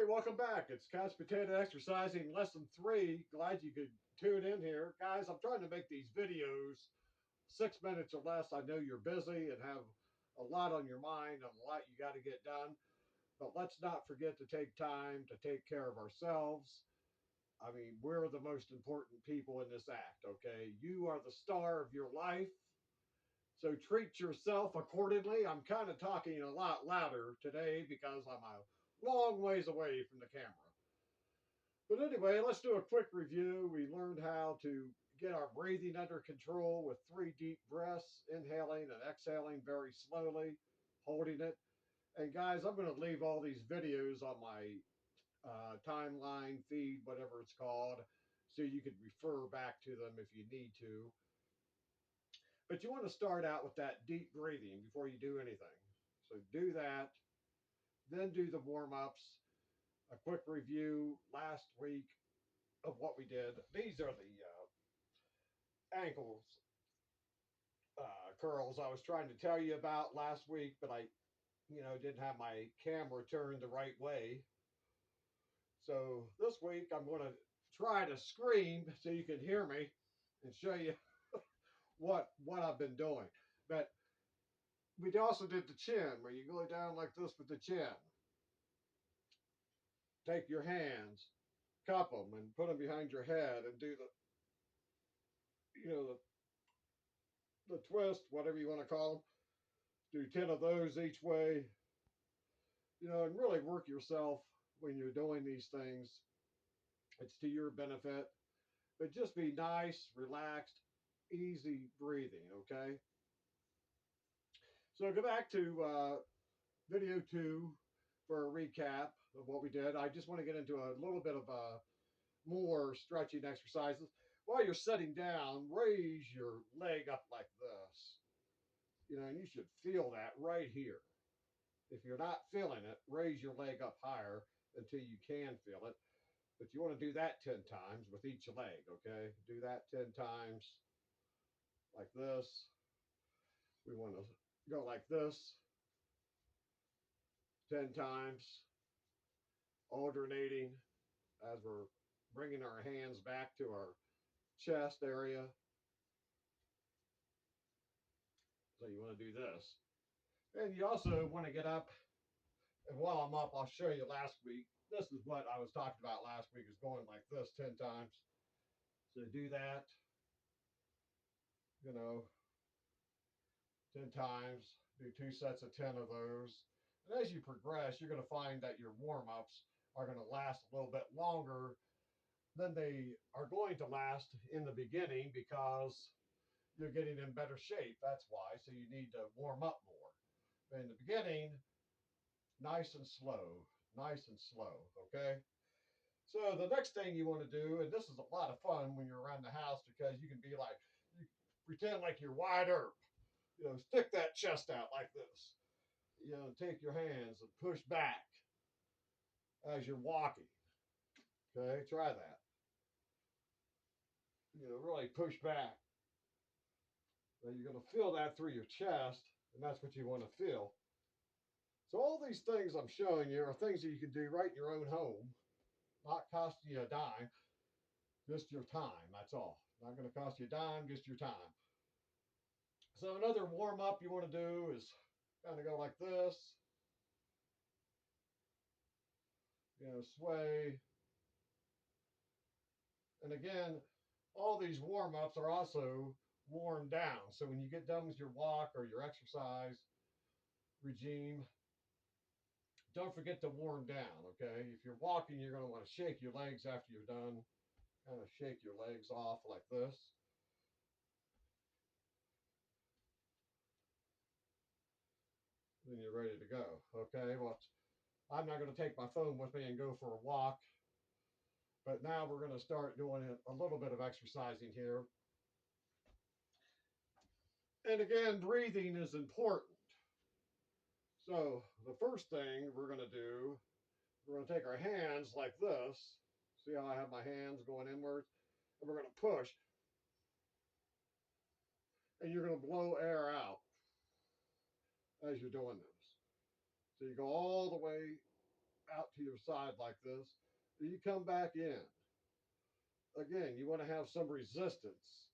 Hey, welcome back. It's Couch Potato Exercising Lesson 3. Glad you could tune in here. Guys, I'm trying to make these videos 6 minutes or less. I know you're busy and have a lot on your mind and a lot you got to get done. But let's not forget to take time to take care of ourselves. I mean, we're the most important people in this act, okay? You are the star of your life. So treat yourself accordingly. I'm kind of talking a lot louder today because I'm a long ways away from the camera. But anyway, let's do a quick review. We learned how to get our breathing under control with 3 deep breaths, inhaling and exhaling very slowly, holding it. And guys, I'm going to leave all these videos on my timeline, feed, whatever it's called, so you can refer back to them if you need to. But you want to start out with that deep breathing before you do anything. So do that, then do the warm ups. A quick review last week of what we did. These are the ankles curls I was trying to tell you about last week, but I, didn't have my camera turned the right way. So this week I'm going to try to scream so you can hear me and show you what I've been doing. But we also did the chin, where you go down like this with the chin. Take your hands, cup them, and put them behind your head, and do you know, the twist, whatever you want to call them. Do 10 of those each way, and really work yourself when you're doing these things. It's to your benefit, but just be nice, relaxed, easy breathing, okay? So go back to video 2 for a recap of what we did. I just want to get into a little bit of more stretching exercises. While you're sitting down, raise your leg up like this. And you should feel that right here. If you're not feeling it, raise your leg up higher until you can feel it. But you want to do that 10 times with each leg, okay? Do that 10 times like this. We want to go like this 10 times, alternating as we're bringing our hands back to our chest area. So you want to do this. And you also want to get up. And while I'm up, I'll show you last week. This is what I was talking about last week, is going like this 10 times. So do that, you know, 10 times. Do 2 sets of 10 of those. And as you progress, you're going to find that your warm ups are going to last a little bit longer than they are going to last in the beginning, because you're getting in better shape. That's why. So you need to warm up more. But in the beginning, nice and slow, nice and slow. Okay. So the next thing you want to do, and this is a lot of fun when you're around the house, because you can be like, you pretend like you're wide earp. Stick that chest out like this. Take your hands and push back as you're walking. Okay, try that. Really push back. Now you're going to feel that through your chest, and that's what you want to feel. So all these things I'm showing you are things that you can do right in your own home, not costing you a dime, just your time. That's all. Not going to cost you a dime, just your time. So another warm up you want to do is kind of go like this. Sway. And again, all these warm ups are also warm down. So when you get done with your walk or your exercise regime, don't forget to warm down, okay? If you're walking, you're going to want to shake your legs after you're done. Kind of shake your legs off like this. Then you're ready to go, okay? Well, I'm not going to take my phone with me and go for a walk, but now we're going to start doing a little bit of exercising here. And again, breathing is important. So the first thing we're going to do, we're going to take our hands like this. See how I have my hands going inwards? And we're going to push. And you're going to blow air out as you're doing this. So you go all the way out to your side like this. You come back in. Again, you want to have some resistance.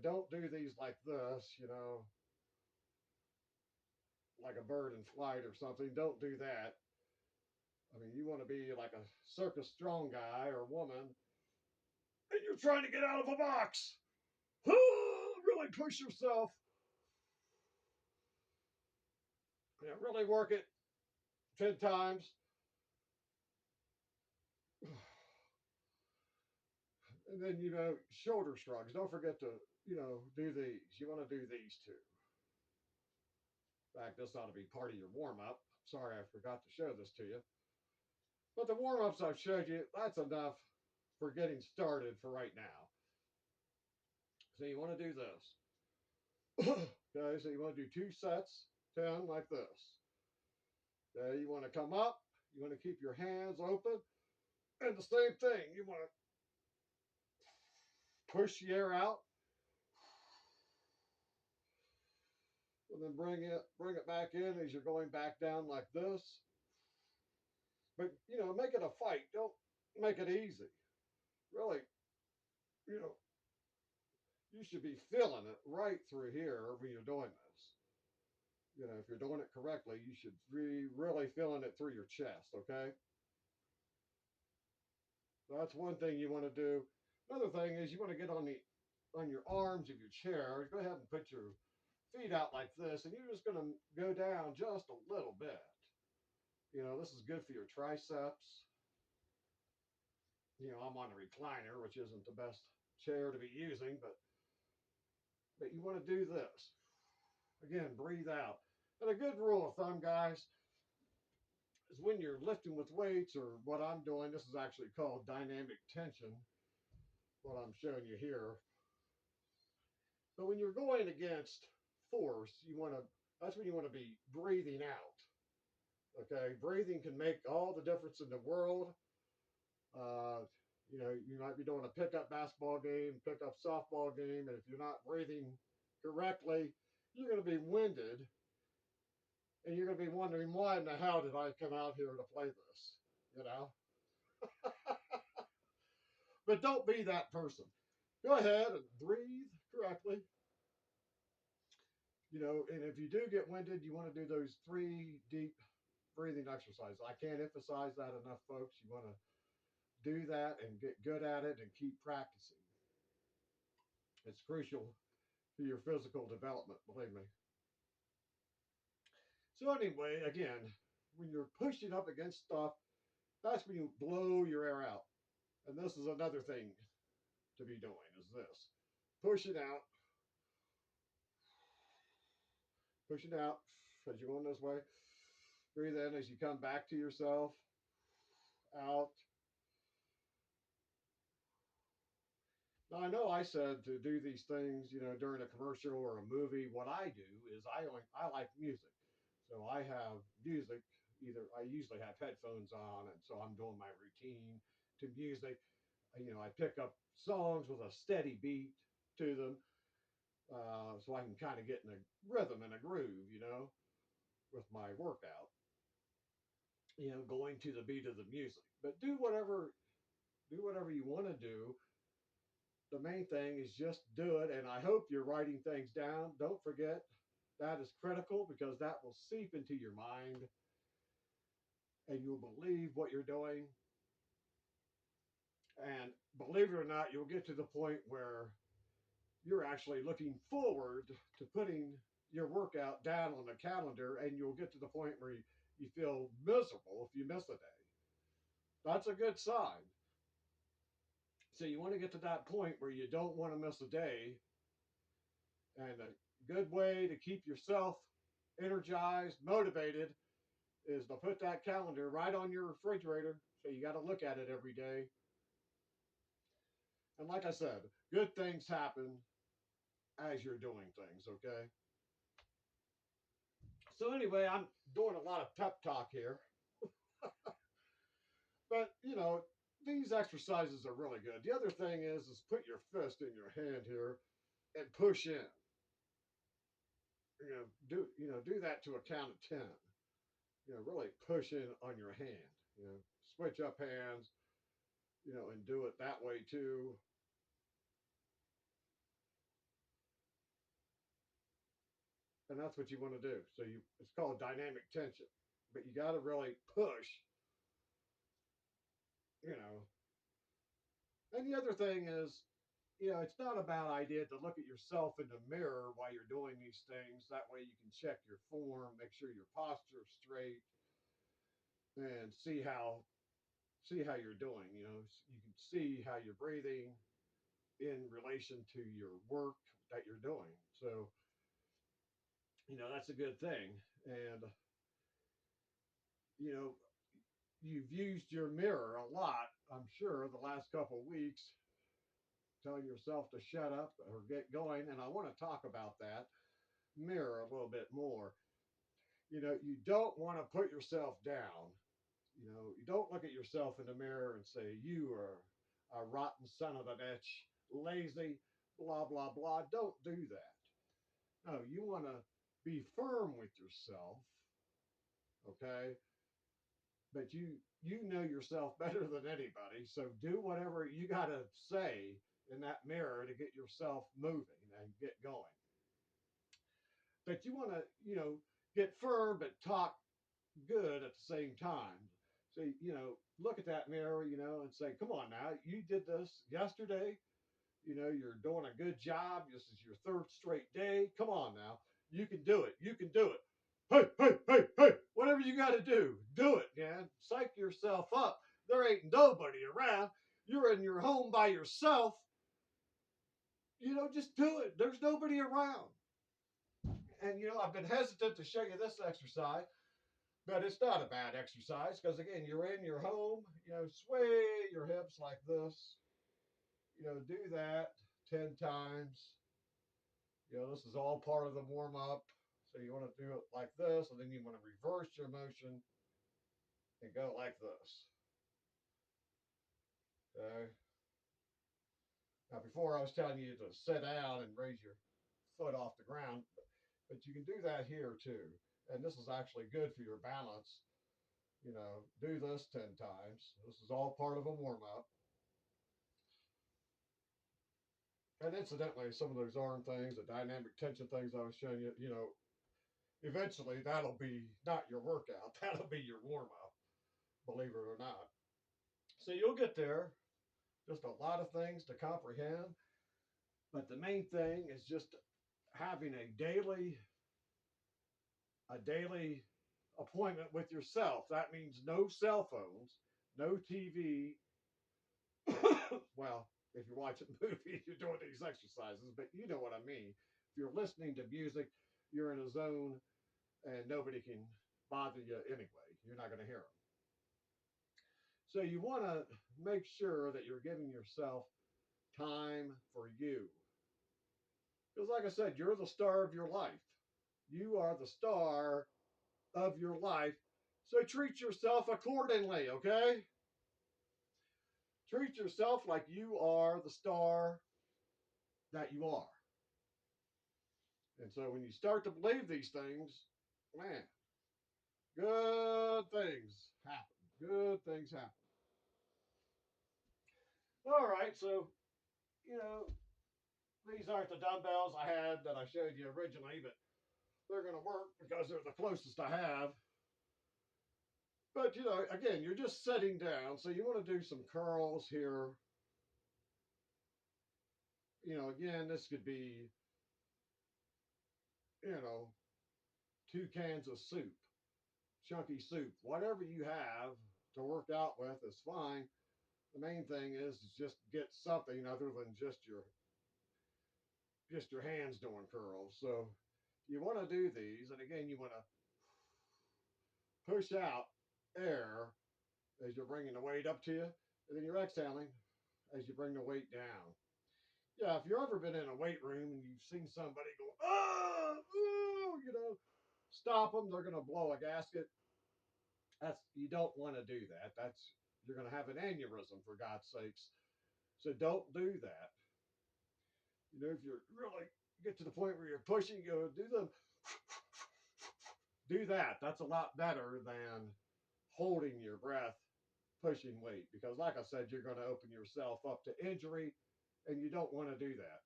Don't do these like this, like a bird in flight or something. Don't do that. I mean, you want to be like a circus strong guy or woman, and you're trying to get out of a box. Really push yourself. Really work it 10 times. And then, shoulder shrugs. Don't forget to, do these. You want to do these too. In fact, this ought to be part of your warm up. Sorry, I forgot to show this to you. But the warm ups I've showed you, that's enough for getting started for right now. So you want to do this. Okay, so you want to do 2 sets, 10 like this. Okay, you want to come up, you want to keep your hands open, and the same thing, you want to push the air out, and then bring it back in as you're going back down like this. But make it a fight. Don't make it easy. Really, you know, you should be feeling it right through here when you're doing this. If you're doing it correctly, you should be really feeling it through your chest, okay? That's one thing you want to do. Another thing is you want to get on your arms of your chair. Go ahead and put your feet out like this, and you're just going to go down just a little bit. This is good for your triceps. I'm on a recliner, which isn't the best chair to be using, but you want to do this. Again, breathe out. And a good rule of thumb, guys, is when you're lifting with weights, or what I'm doing, this is actually called dynamic tension, what I'm showing you here. But when you're going against force, that's when you want to be breathing out. Okay, breathing can make all the difference in the world. Uh, you might be doing a pickup basketball game, pickup softball game, and if you're not breathing correctly, you're going to be winded, and you're going to be wondering, why in the hell did I come out here to play this? You know? But don't be that person. Go ahead and breathe correctly. And if you do get winded, you want to do those 3 deep breathing exercises. I can't emphasize that enough, folks. You want to do that and get good at it and keep practicing. It's crucial for your physical development, believe me. So anyway, again, when you're pushing up against stuff, that's when you blow your air out. And this is another thing to be doing, is this. Push it out. Push it out as you're going this way. Breathe in as you come back to yourself. Out. Now, I know I said to do these things, during a commercial or a movie. What I do is I like music. So I have music, I usually have headphones on, and so I'm doing my routine to music. I pick up songs with a steady beat to them, so I can kind of get in a rhythm and a groove, with my workout, going to the beat of the music. But do whatever you want to do. The main thing is just do it. And I hope you're writing things down. Don't forget, that is critical, because that will seep into your mind, and you'll believe what you're doing. And believe it or not, you'll get to the point where you're actually looking forward to putting your workout down on the calendar, and you'll get to the point where you feel miserable if you miss a day. That's a good sign. So you want to get to that point where you don't want to miss a day. And a good way to keep yourself energized, motivated, is to put that calendar right on your refrigerator. So you got to look at it every day. And like I said, good things happen as you're doing things, okay? So anyway, I'm doing a lot of pep talk here. But, these exercises are really good. The other thing is put your fist in your hand here and push in. Do that to a count of 10. Really push in on your hand. You know, switch up hands, you know, and do it that way too. And that's what you want to do. So it's called dynamic tension, but you got to really push, you know. And the other thing is, you know, it's not a bad idea to look at yourself in the mirror while you're doing these things. That way you can check your form, make sure your posture is straight, and see how you're doing. You know, you can see how you're breathing in relation to your work that you're doing. So, you know, that's a good thing. And, you know, you've used your mirror a lot, I'm sure, the last couple of weeks, telling yourself to shut up or get going. And I want to talk about that mirror a little bit more. You know, you don't want to put yourself down. You know, you don't look at yourself in the mirror and say, you are a rotten son of a bitch, lazy, blah, blah, blah. Don't do that. No, you want to be firm with yourself, okay? But you know yourself better than anybody. So do whatever you got to say in that mirror to get yourself moving and get going. But you want to, you know, get firm but talk good at the same time. So, you know, look at that mirror, you know, and say, come on now, you did this yesterday. You know, you're doing a good job. This is your third straight day. Come on now. You can do it. You can do it. Hey, hey, hey, hey, whatever you got to do it, man. Psych yourself up. There ain't nobody around. You're in your home by yourself. You know, just do it. There's nobody around. And, you know, I've been hesitant to show you this exercise, but it's not a bad exercise because, again, you're in your home. You know, sway your hips like this. You know, do that 10 times. You know, this is all part of the warm up. So you want to do it like this, and then you want to reverse your motion and go like this. Okay. Now, before I was telling you to sit down and raise your foot off the ground, but you can do that here too. And this is actually good for your balance. You know, do this 10 times. This is all part of a warm up. And incidentally, some of those arm things, the dynamic tension things I was showing you, you know, eventually that'll be not your workout, that'll be your warm up, believe it or not. So you'll get there. Just a lot of things to comprehend. But the main thing is just having a daily appointment with yourself. That means no cell phones, no TV. Well, if you're watching movies, you're doing these exercises, but you know what I mean. If you're listening to music, you're in a zone and nobody can bother you anyway. You're not going to hear them. So you want to make sure that you're giving yourself time for you. Because, like I said, you're the star of your life. You are the star of your life. So treat yourself accordingly, okay? Treat yourself like you are the star that you are. And so when you start to believe these things, man, good things happen. Good things happen. All right, so, you know, these aren't the dumbbells I had that I showed you originally, but they're going to work because they're the closest I have. But, you know, again, you're just sitting down. So you want to do some curls here. You know, again, this could be, you know, 2 cans of soup, chunky soup, whatever you have to work out with is fine. The main thing is just get something other than just your hands doing curls. So you want to do these, and again, you want to push out air as you're bringing the weight up to you, and then you're exhaling as you bring the weight down. Yeah, if you've ever been in a weight room and you've seen somebody go, oh, ooh, you know, stop them, they're going to blow a gasket. That's you don't want to do that. That's you're going to have an aneurysm for God's sakes. So don't do that. You know, if you're really get to the point where you're pushing, you do that. That's a lot better than holding your breath pushing weight, because like I said, you're going to open yourself up to injury, and you don't want to do that.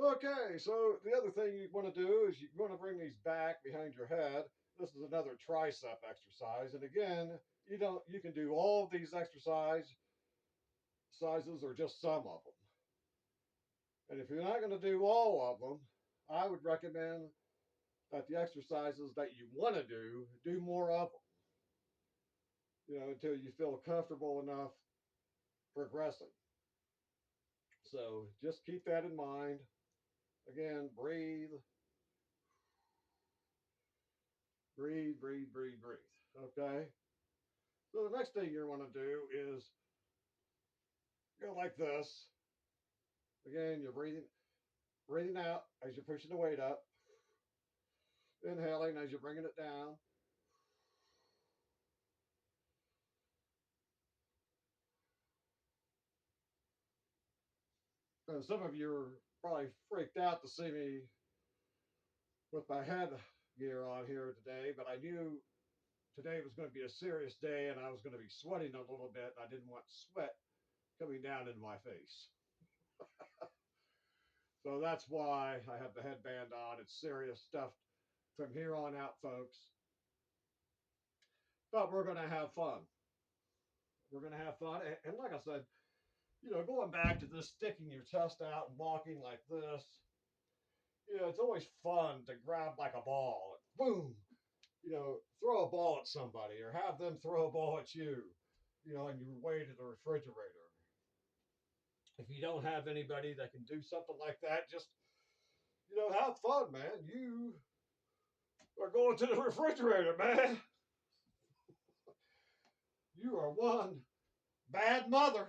Okay, so the other thing you want to do is you want to bring these back behind your head. This is another tricep exercise, and again, you can do all of these sizes or just some of them. And if you're not going to do all of them, I would recommend that the exercises that you want to do more of them. Until you feel comfortable enough progressing. So just keep that in mind. Again, breathe, breathe, breathe, breathe, breathe. Okay. So the next thing you want to do is go like this. Again, you're breathing out as you're pushing the weight up, inhaling as you're bringing it down. And some of you are probably freaked out to see me with my head gear on here today, but I knew today was going to be a serious day and I was going to be sweating a little bit. And I didn't want sweat coming down in my face. So that's why I have the headband on. It's serious stuff from here on out, folks. But we're going to have fun. We're going to have fun. And like I said, going back to this sticking your chest out and walking like this, it's always fun to grab like a ball and boom, throw a ball at somebody or have them throw a ball at you, and you wait at the refrigerator. If you don't have anybody that can do something like that, just, have fun, man. You are going to the refrigerator, man. You are one bad mother,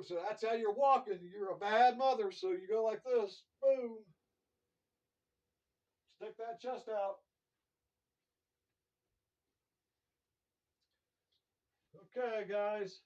so that's how you're walking. You're a bad mother, so you go like this, boom, stick that chest out. Okay, guys,